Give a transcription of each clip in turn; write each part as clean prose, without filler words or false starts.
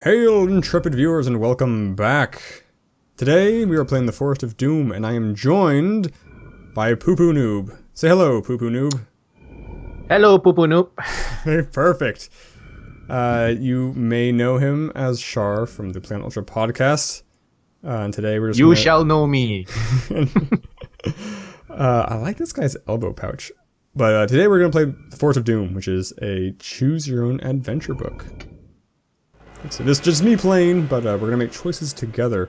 Hail, intrepid viewers, and welcome back. Today, we are playing the Forest of Doom, and I am joined by Pupunoob. Say hello, Pupunoob. Hello, Pupunoob. Hey, perfect. You may know him as Shar from the Planet Ultra podcast. And today we're just You shall know me. I like this guy's elbow pouch. But today we're going to play the Forest of Doom, which is a choose-your-own-adventure book. So this is just me playing, but we're going to make choices together.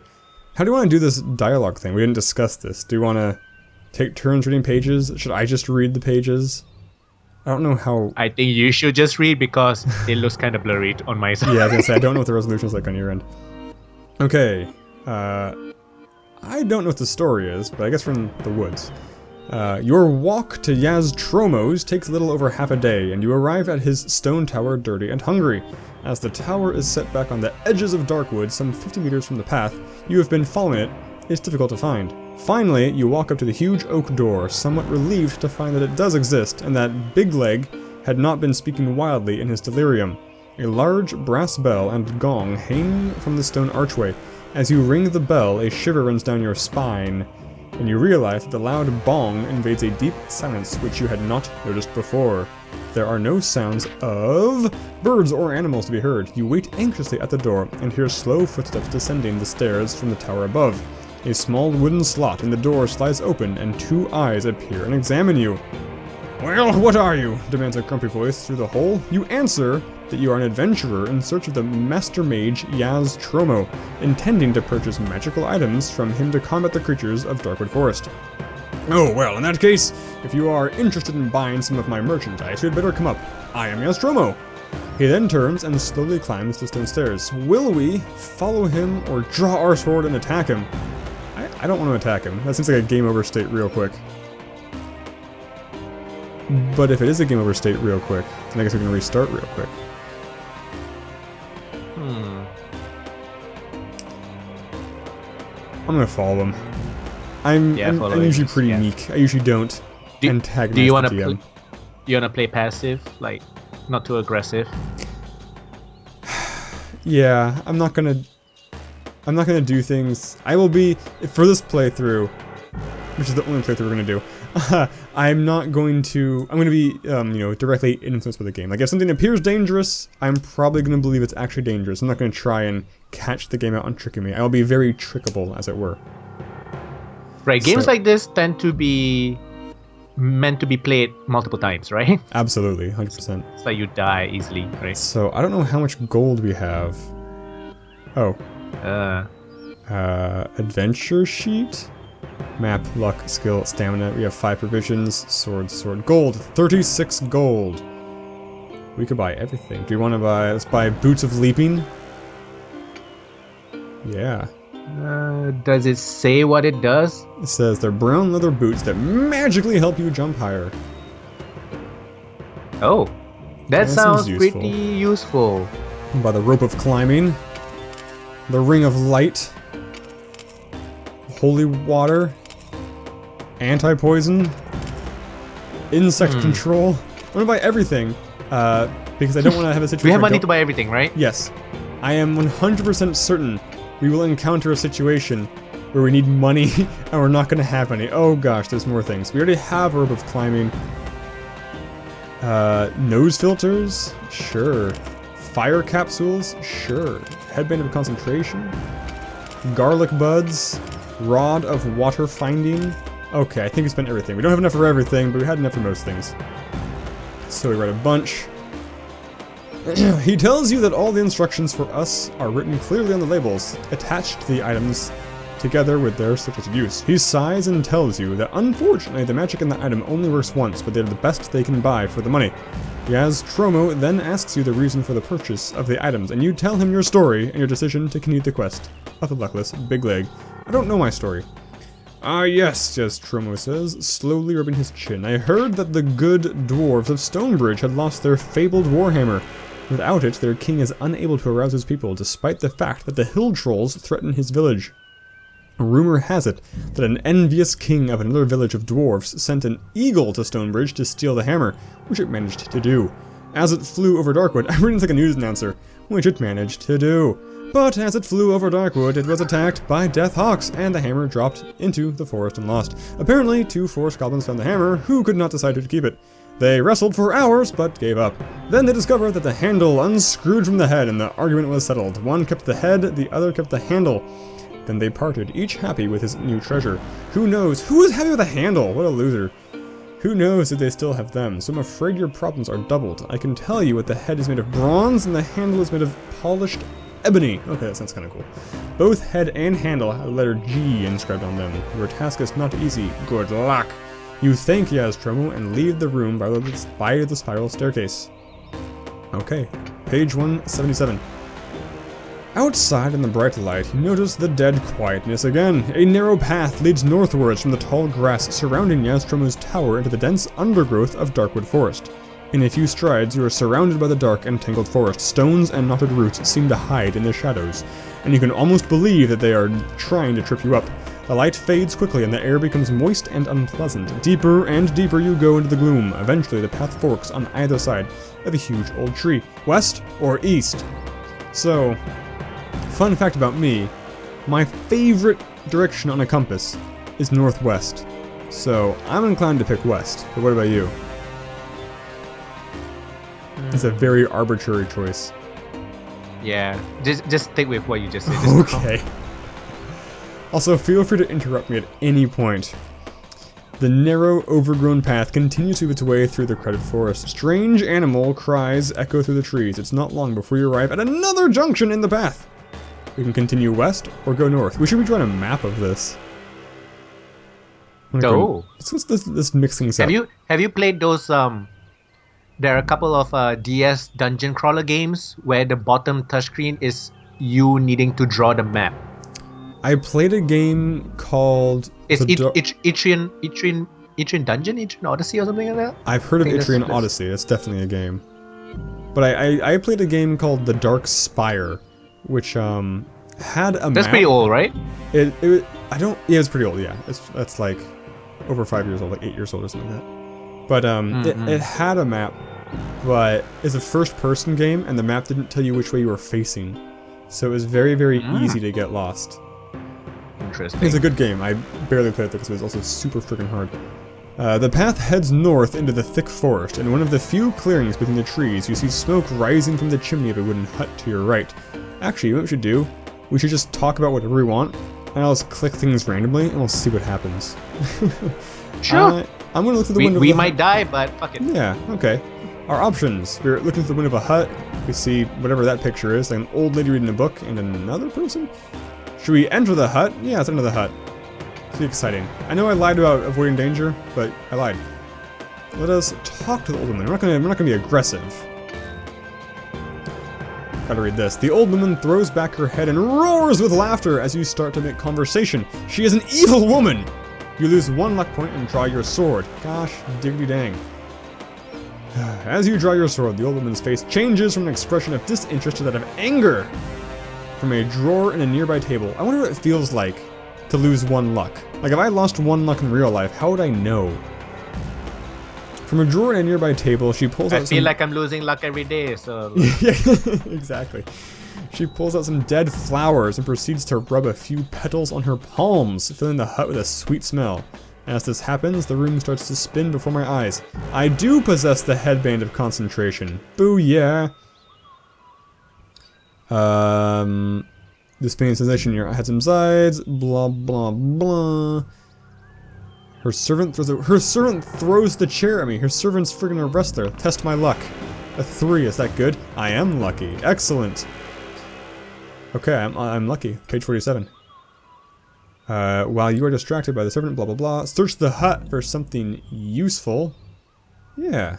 How do you want to do this dialogue thing? We didn't discuss this. Do you want to take turns reading pages? Should I just read the pages? I don't know how... I think you should just read because it looks kind of blurry on my side. Yeah, I was going to say, I don't know what the resolution is like on your end. Okay. I don't know what the story is, but I guess from the woods. Your walk to Yaz Tromos takes a little over half a day, and you arrive at his stone tower dirty and hungry. As the tower is set back on the edges of Darkwood, some 50 meters from the path you have been following it, it's difficult to find. Finally, you walk up to the huge oak door, somewhat relieved to find that it does exist, and that Big Leg had not been speaking wildly in his delirium. A large brass bell and gong hang from the stone archway. As you ring the bell, a shiver runs down your spine, and you realize that the loud bong invades a deep silence which you had not noticed before. There are no sounds of birds or animals to be heard. You wait anxiously at the door and hear slow footsteps descending the stairs from the tower above. A small wooden slot in the door slides open and two eyes appear and examine you. "Well, what are you?" demands a grumpy voice through the hole. You answer that you are an adventurer in search of the Master Mage Yaz Tromo, intending to purchase magical items from him to combat the creatures of Darkwood Forest. "Oh, well, in that case, if you are interested in buying some of my merchandise, you had better come up. I am Yaz Tromo." He then turns and slowly climbs the stone stairs. Will we follow him or draw our sword and attack him? I don't want to attack him. That seems like a game over state real quick. But if it is a game over state real quick, then I guess we can restart real quick. I'm gonna follow him. I'm usually pretty meek. I usually don't antagonize do you the wanna DM. do you wanna play passive, like not too aggressive? Yeah, I'm not gonna do things. I will be, for this playthrough, which is the only playthrough we're gonna do. I'm gonna be, directly influenced by the game. Like, if something appears dangerous, I'm probably gonna believe it's actually dangerous. I'm not gonna try and catch the game out on tricking me. I'll be very trickable, as it were. Right, games like this tend to be meant to be played multiple times, right? Absolutely, 100%. It's like you die easily, right? So, I don't know how much gold we have. Oh. Adventure sheet? Map, luck, skill, stamina. We have 5 provisions. Sword. Gold. 36 gold. We could buy everything. Do you want to buy... Let's buy Boots of Leaping. Yeah. Does it say what it does? It says they're brown leather boots that magically help you jump higher. Oh. That sounds useful. pretty useful. By the rope of climbing. The ring of light. Holy water. Anti-poison. Insect control. I'm gonna buy everything. Because I don't want to have a situation We have money to buy everything, right? Yes. I am 100% certain we will encounter a situation where we need money and we're not gonna have any. Oh gosh, there's more things. We already have a rope of climbing. Nose filters? Sure. Fire capsules? Sure. Headband of concentration? Garlic buds? Rod of water finding? Okay, I think we spent everything. We don't have enough for everything, but we had enough for most things. So we read a bunch. He tells you that all the instructions for us are written clearly on the labels, attached to the items, together with their suggested use. He sighs and tells you that unfortunately the magic in the item only works once, but they're the best they can buy for the money. Yaz Tromo then asks you the reason for the purchase of the items, and you tell him your story and your decision to continue the quest of the luckless Big Leg. I don't know my story. "Ah yes," Yaz Tromo says, slowly rubbing his chin. "I heard that the good Dwarfs of Stonebridge had lost their fabled warhammer. Without it, their king is unable to arouse his people, despite the fact that the hill trolls threaten his village. Rumor has it that an envious king of another village of dwarfs sent an eagle to Stonebridge to steal the hammer, which it managed to do. As it flew over Darkwood, I'm reading like a news announcer, which it managed to do. But as it flew over Darkwood, it was attacked by death hawks, and the hammer dropped into the forest and lost. Apparently, 2 forest goblins found the hammer, who could not decide who to keep it. They wrestled for hours, but gave up. Then they discovered that the handle unscrewed from the head, and the argument was settled. One kept the head, the other kept the handle. Then they parted, each happy with his new treasure. Who knows? Who is happy with a handle? What a loser. Who knows if they still have them, so I'm afraid your problems are doubled. I can tell you what the head is made of bronze, and the handle is made of polished ebony. Okay, that sounds kind of cool. Both head and handle have the letter G inscribed on them. Your task is not easy. Good luck. You thank Yaztromo and leave the room by the spiral staircase. Okay, page 177. Outside in the bright light, you notice the dead quietness again. A narrow path leads northwards from the tall grass surrounding Yaztromo's tower into the dense undergrowth of Darkwood Forest. In a few strides, you are surrounded by the dark and tangled forest. Stones and knotted roots seem to hide in the shadows, and you can almost believe that they are trying to trip you up. The light fades quickly and the air becomes moist and unpleasant. Deeper and deeper you go into the gloom. Eventually the path forks on either side of a huge old tree. West or east? So, fun fact about me, my favorite direction on a compass is northwest. So, I'm inclined to pick west, but what about you? It's a very arbitrary choice. Yeah, just stick with what you just said. Okay. Also, feel free to interrupt me at any point. The narrow, overgrown path continues to its way through the crowded forest. Strange animal cries echo through the trees. It's not long before you arrive at another junction in the path. We can continue west or go north. We should be drawing a map of this. Oh. Let's mix things up. Have you played those? There are a couple of DS dungeon crawler games where the bottom touchscreen is you needing to draw the map. I played a game called... It's Itrian Dungeon? Itrian Odyssey or something like that? I've heard of Itrian Odyssey. It's definitely a game. But I played a game called The Dark Spire, which had a map. That's pretty old, right? Yeah, it's pretty old, yeah. That's like over 5 years old, like 8 years old or something like that. But it had a map, but it's a first-person game, and the map didn't tell you which way you were facing. So it was very, very easy to get lost. Interesting. It's a good game. I barely played it because it was also super freaking hard. The path heads north into the thick forest. In one of the few clearings between the trees, you see smoke rising from the chimney of a wooden hut to your right. Actually, what we should do, we should just talk about whatever we want, and I'll just click things randomly, and we'll see what happens. Sure. I'm gonna look through the window. We might die, but fuck it. Yeah, okay. Our options. We're looking through the window of a hut. We see whatever that picture is, like an old lady reading a book and another person. Should we enter the hut? Yeah, let's enter the hut. It's exciting. I know I lied about avoiding danger, but I lied. Let us talk to the old woman. We're not gonna be aggressive. Gotta read this. The old woman throws back her head and roars with laughter as you start to make conversation. She is an evil woman! You lose 1 luck point and draw your sword. Gosh, diggity dang. As you draw your sword, the old woman's face changes from an expression of disinterest to that of anger. From a drawer in a nearby table. I wonder what it feels like to lose 1 luck. Like, if I lost 1 luck in real life, how would I know? From a drawer in a nearby table, she pulls out I feel like I'm losing luck every day, so... Yeah, exactly. She pulls out some dead flowers and proceeds to rub a few petals on her palms, filling the hut with a sweet smell. As this happens, the room starts to spin before my eyes. I do possess the headband of concentration. Booyah! This pain sensation in your head subsides. Blah blah blah. Her servant throws the chair at me. Her servant's friggin' a wrestler. Test my luck. A 3. Is that good? I am lucky. Excellent. Okay, I'm lucky. Page 47. While you are distracted by the servant, blah blah blah. Search the hut for something useful. Yeah.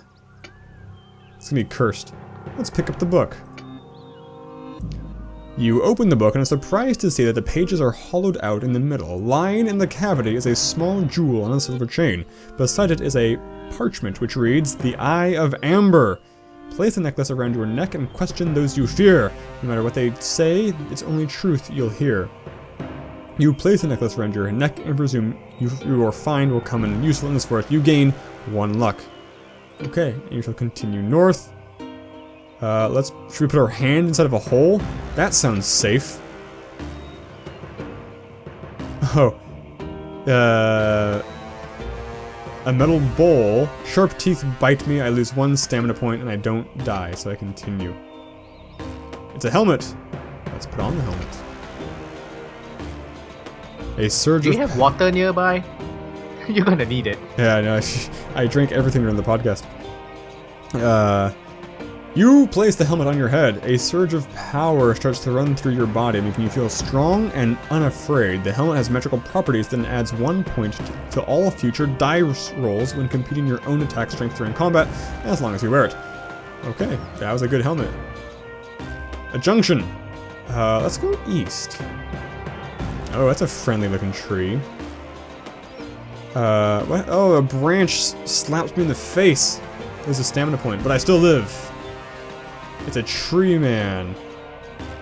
It's gonna be cursed. Let's pick up the book. You open the book and are surprised to see that the pages are hollowed out in the middle. Lying in the cavity is a small jewel on a silver chain. Beside it is a parchment which reads, "The Eye of Amber." Place the necklace around your neck and question those you fear. No matter what they say, it's only truth you'll hear. You place the necklace around your neck and presume your find will come in useful in this forest. You gain 1 luck. Okay, and you shall continue north. Should we put our hand inside of a hole? That sounds safe. Oh. A metal bowl. Sharp teeth bite me, I lose 1 stamina point, and I don't die, so I continue. It's a helmet! Let's put on the helmet. A surge Do you have water nearby? You're gonna need it. Yeah, I know. I drank everything during the podcast. You place the helmet on your head. A surge of power starts to run through your body, making you feel strong and unafraid. The helmet has magical properties that adds 1 point to all future dice rolls when competing your own attack strength during combat, as long as you wear it. Okay, that was a good helmet. A junction. Let's go east. Oh, that's a friendly looking tree. What? Oh, a branch slaps me in the face. There's a stamina point, but I still live. It's a tree man.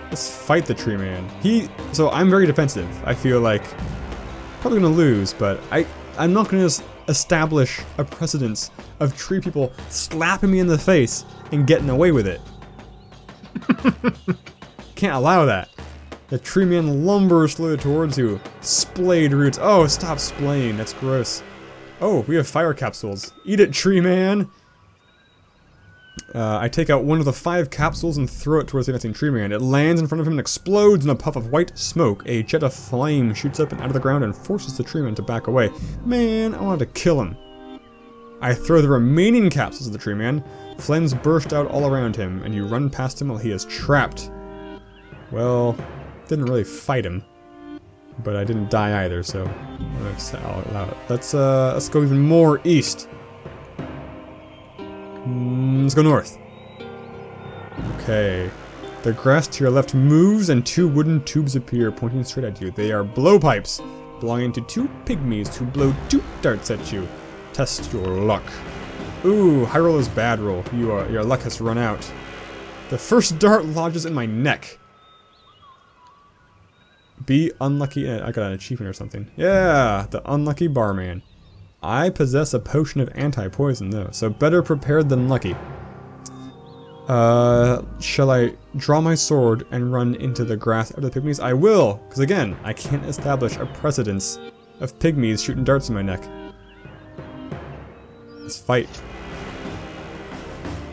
Let's fight the tree man. So I'm very defensive. I feel like probably gonna lose, but I'm not gonna establish a precedence of tree people slapping me in the face and getting away with it. Can't allow that. The tree man lumbers slowly towards you. Splayed roots. Oh, stop splaying. That's gross. Oh, we have fire capsules. Eat it, tree man. I take out one of the 5 capsules and throw it towards the advancing tree man. It lands in front of him and explodes in a puff of white smoke. A jet of flame shoots up and out of the ground and forces the tree man to back away. Man, I wanted to kill him. I throw the remaining capsules at the tree man. Flames burst out all around him, and you run past him while he is trapped. Well, didn't really fight him, but I didn't die either, so I'll allow it. Let's go even more east. Let's go north. Okay. The grass to your left moves and 2 wooden tubes appear, pointing straight at you. They are blowpipes, belonging to 2 pygmies who blow 2 darts at you. Test your luck. Ooh, high roll is bad roll. Your luck has run out. The first dart lodges in my neck. Be unlucky. I got an achievement or something. Yeah, the unlucky barman. I possess a potion of anti-poison though, so better prepared than lucky. Shall I draw my sword and run into the grass after the pygmies? I will, because again, I can't establish a precedence of pygmies shooting darts in my neck. Let's fight.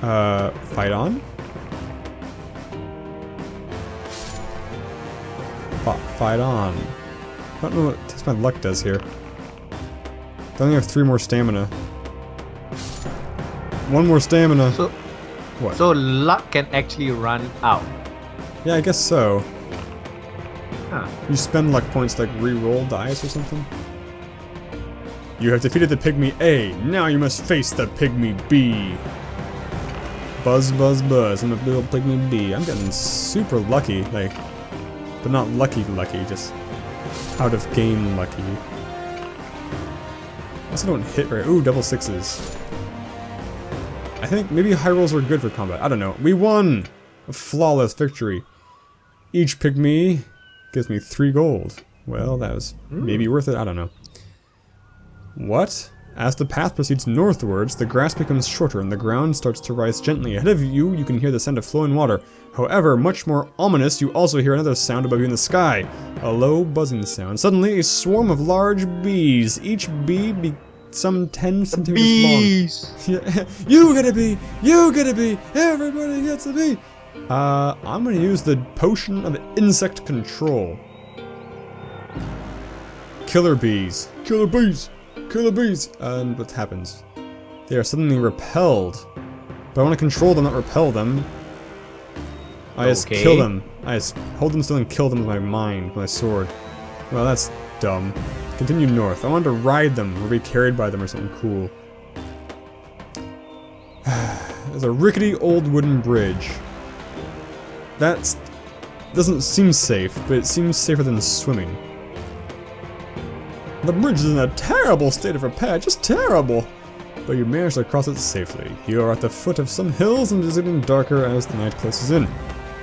Fight on? Fight on. I don't know what Test My Luck does here. I only have 3 more stamina. 1 more stamina. So, what? So luck can actually run out. Yeah, I guess so. Huh. You spend luck points to, like, re-roll dice or something. You have defeated the pygmy A. Now you must face the pygmy B. Buzz, buzz, buzz. I'm a little pygmy B. I'm getting super lucky, like, but not lucky, just out of game lucky. Also don't hit right. Ooh, double 6s. I think maybe high rolls are good for combat. I don't know. We won! A flawless victory. Each pygmy gives me 3 gold. Well, that was maybe worth it. I don't know. What? As the path proceeds northwards, the grass becomes shorter and the ground starts to rise gently. Ahead of you, you can hear the sound of flowing water. However, much more ominous, you also hear another sound above you in the sky. A low buzzing sound. Suddenly, a swarm of large bees. Each bee be some 10 centimeters long. Yeah. You get a bee! You get a bee! Everybody gets a bee! I'm gonna use the potion of insect control. Killer bees. Killer bees! Killer bees! And what happens? They are suddenly repelled. But I want to control them, not repel them. I just kill them. I just hold them still and kill them with my mind, with my sword. Well, that's dumb. Continue north. I wanted to ride them, or be carried by them, or something cool. There's a rickety old wooden bridge. That doesn't seem safe, but it seems safer than swimming. The bridge is in a terrible state of repair, just terrible! But you managed to cross it safely. You are at the foot of some hills and it is getting darker as the night closes in.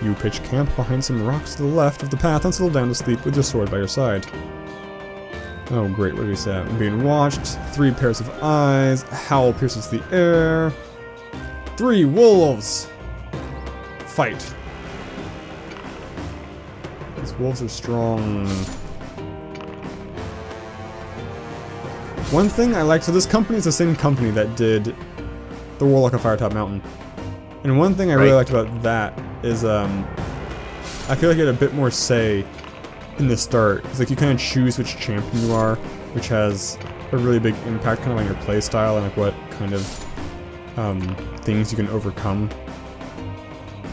You pitch camp behind some rocks to the left of the path and settle down to sleep with your sword by your side. Oh great, what do we say? I'm being watched. 3 pairs of eyes. A howl pierces the air. 3 wolves! Fight. These wolves are strong. One thing I like, so this company is the same company that did the Warlock of Firetop Mountain. And one thing I really liked about that is, I feel like you had a bit more say in the start. It's like you kind of choose which champion you are, which has a really big impact kind of on your playstyle and like what kind of things you can overcome.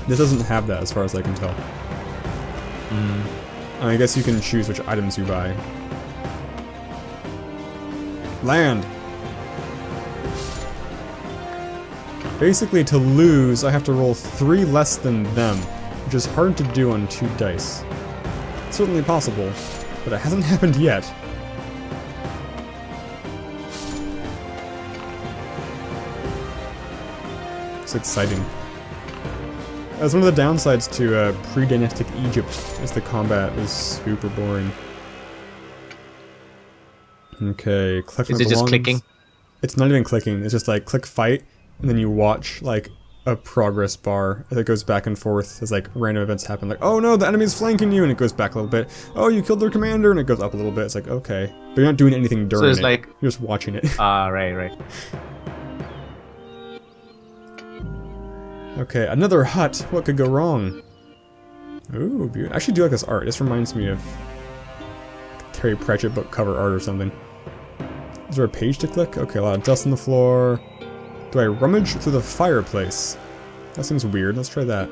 This doesn't have that as far as I can tell. I guess you can choose which items you buy. Land! Basically, to lose, I have to roll 3 less than them, which is hard to do on 2 dice. It's certainly possible, but it hasn't happened yet. It's exciting. That's one of the downsides to pre-dynastic Egypt, is the combat is super boring. Okay, collect my belongings. Is it just clicking? It's not even clicking, it's just like click fight, and then you watch like a progress bar as it goes back and forth as like random events happen. Like, oh no, the enemy's flanking you, and it goes back a little bit. Oh, you killed their commander, and it goes up a little bit. It's like, okay. But you're not doing anything during it. Like, you're just watching it. Right. Okay, another hut. What could go wrong? Ooh, beautiful. I actually do like this art. This reminds me of Terry Pratchett book cover art or something. Is there a page to click? Okay, a lot of dust on the floor. Do I rummage through the fireplace? That seems weird. Let's try that.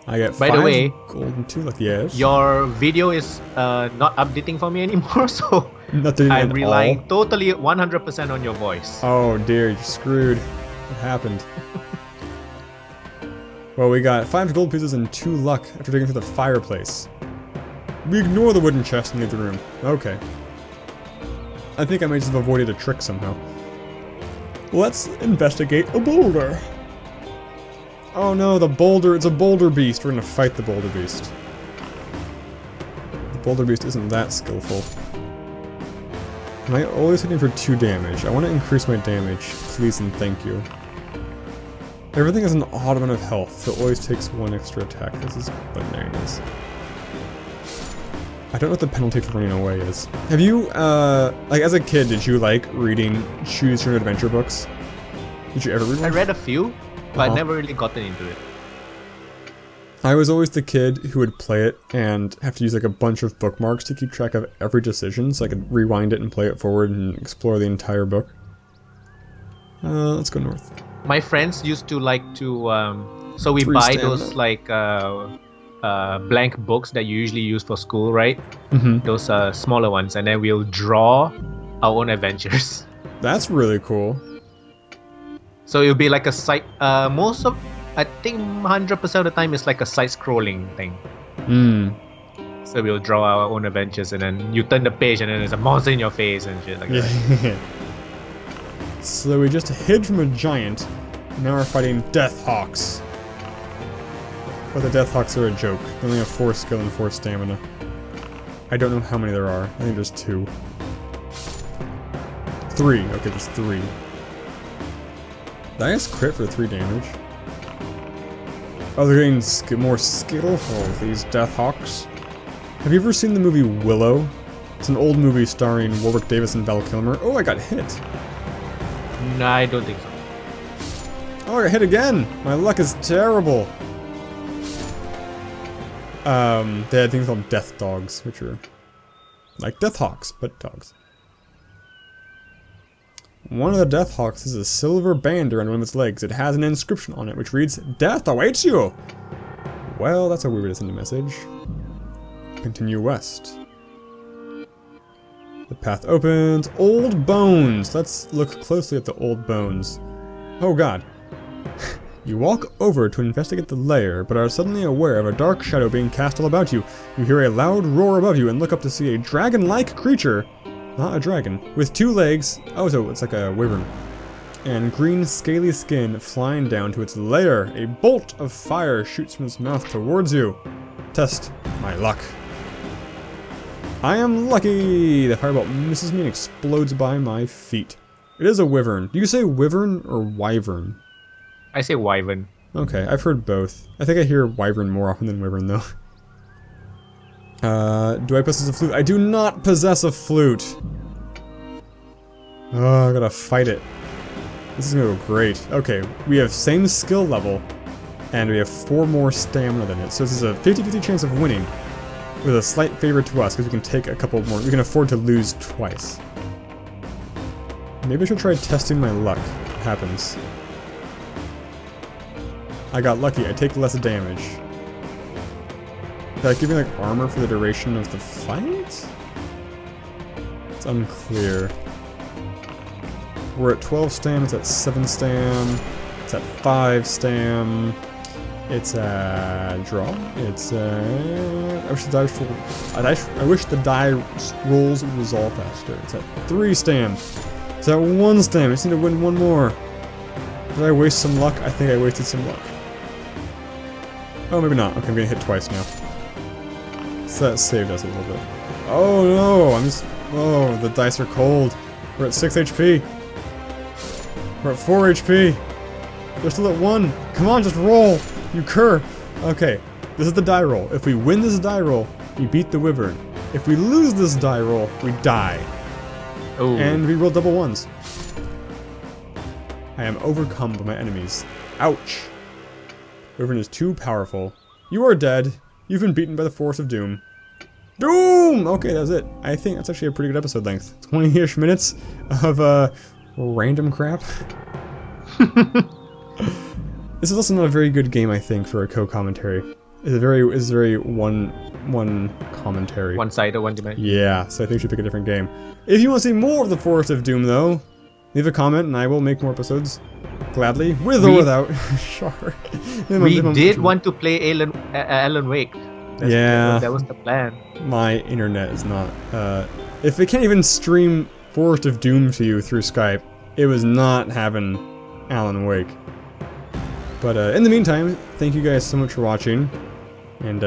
I get 5 gold and 2 luck. Yes. Your video is not updating for me anymore, so Nothing I'm relying totally 100% on your voice. Oh dear, you're screwed. What happened? Well, we got 5 gold pieces and 2 luck after digging through the fireplace. We ignore the wooden chest and leave the room. Okay. I think I may just have avoided a trick somehow. Let's investigate a boulder. Oh no, the boulder, it's a boulder beast. We're gonna fight the boulder beast. The boulder beast isn't that skillful. Am I always hitting for 2 damage? I want to increase my damage, please and thank you. Everything has an odd amount of health, so it always takes 1 extra attack. This is bananas. I don't know what the penalty for running away is. Have you, like as a kid, did you like reading Choose Your Own Adventure books? Did you ever read one? I read a few, but I never really gotten into it. I was always the kid who would play it and have to use like a bunch of bookmarks to keep track of every decision so I could rewind it and play it forward and explore the entire book. Let's go north. My friends used to like to, so we buy those like blank books that you usually use for school, right? Those smaller ones, and then we'll draw our own adventures. That's really cool. So it'll be like a side, I think 100% of the time it's like a side-scrolling thing. So we'll draw our own adventures, and then you turn the page, and then there's a monster in your face and shit like that. So we just hid from a giant. Now we're fighting Deathhawks. But the Deathhawks are a joke. They only have 4 skill and 4 stamina. I don't know how many there are. I think there's 2. 3. Okay, there's 3. Did I just crit for 3 damage? Oh, they're getting more skillful, these Deathhawks. Have you ever seen the movie Willow? It's an old movie starring Warwick Davis and Val Kilmer. Oh, I got hit. No, I don't think so. Oh, I got hit again! My luck is terrible! They had things called Death Dogs, which are like Deathhawks, but dogs. One of the Deathhawks is a silver band around one of its legs. It has an inscription on it which reads, "Death awaits you!" Well, that's a weird way to send a message. Continue west. The path opens. Old bones! Let's look closely at the old bones. Oh god. You walk over to investigate the lair, but are suddenly aware of a dark shadow being cast all about you. You hear a loud roar above you and look up to see a dragon-like creature, not a dragon, with 2 legs, oh so it's like a wyvern, and green scaly skin flying down to its lair. A bolt of fire shoots from its mouth towards you. Test my luck. I am lucky! The firebolt misses me and explodes by my feet. It is a wyvern. Do you say wyvern or wyvern? I say wyvern. Okay, I've heard both. I think I hear wyvern more often than wyvern, though. Do I possess a flute? I do not possess a flute! Oh, I gotta fight it. This is gonna go great. Okay, we have same skill level, and we have 4 more stamina than it. So this is a 50-50 chance of winning, with a slight favor to us, because we can take a couple more. We can afford to lose twice. Maybe I should try testing my luck. What happens? I got lucky. I take less damage. Did I give me, like, armor for the duration of the fight? It's unclear. We're at 12 stam, it's at 7 stam, it's at 5 stam, it's at draw, it's I wish the die rolls would resolve faster. It's at 3 stam, it's at 1 stam, I just need to win 1 more. Did I waste some luck? I think I wasted some luck. Oh, maybe not. Okay, I'm getting hit twice now. So that saved us a little bit. Oh no, oh, the dice are cold. We're at 6 HP. We're at 4 HP. They're still at 1. Come on, just roll. You cur. Okay, this is the die roll. If we win this die roll, we beat the wyvern. If we lose this die roll, we die. Oh. And we roll double 1s. I am overcome by my enemies. Ouch. Wyvern is too powerful. You are dead. You've been beaten by the Forest of Doom. Doom! Okay, that's it. I think that's actually a pretty good episode length. 20-ish minutes of, random crap. This is also not a very good game, I think, for a co-commentary. It's very one commentary. One-sided, one-dimensional. Yeah, so I think we should pick a different game. If you want to see more of the Forest of Doom, though, leave a comment and I will make more episodes. Gladly. With or without. Sure. We did want to play Alan Wake. That was the plan. My internet is not... if it can't even stream Forest of Doom to you through Skype, it was not having Alan Wake. But in the meantime, thank you guys so much for watching. And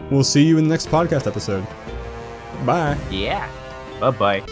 we'll see you in the next podcast episode. Bye. Yeah. Bye-bye.